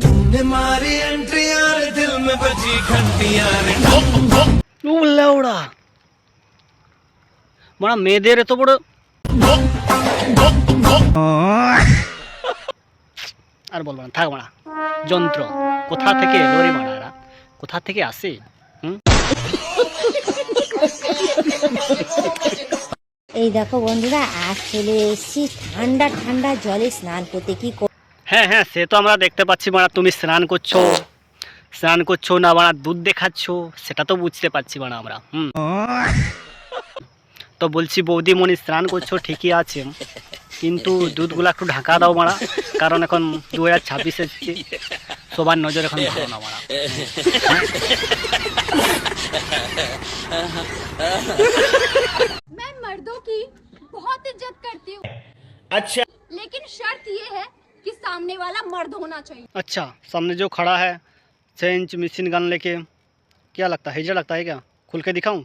तुमने मारी एंट्री यार दिल में बजी घंटियां रे উল্লাউড়া মানে মেয়েদের এত বড় আর বলবো না, থাক মারা। যন্ত্র কোথা থেকে এলো রে মারা, কোথা থেকে আসে? এই দেখো বন্ধুরা, আজ চলে এসেছি ঠান্ডা ঠান্ডা জলে স্নান করতে। কি হ্যাঁ হ্যাঁ, সে তো আমরা দেখতে পাচ্ছি মারা, তুমি স্নান করছো না মারা, দুধ দেখাচ্ছ, সেটা তো বুঝতে পারছি মারা আমরা। তো বলছি বৌদিমণি স্নান করছো ঠিকই আছে, কিন্তু দুধগুলো একটু ঢাকা দাও মারা, কারণ এখন 2026 এসেছে, সবার নজর এখন ভালো না মারা। मैं मर्दों की बहुत इज्जत करती हूँ, अच्छा लेकिन शर्त ये है कि सामने वाला मर्द होना चाहिए। अच्छा, सामने जो खड़ा है 6 इंच मशीन गन लेके, क्या लगता है, हिजड़ा लगता है क्या? खुल के दिखाऊं?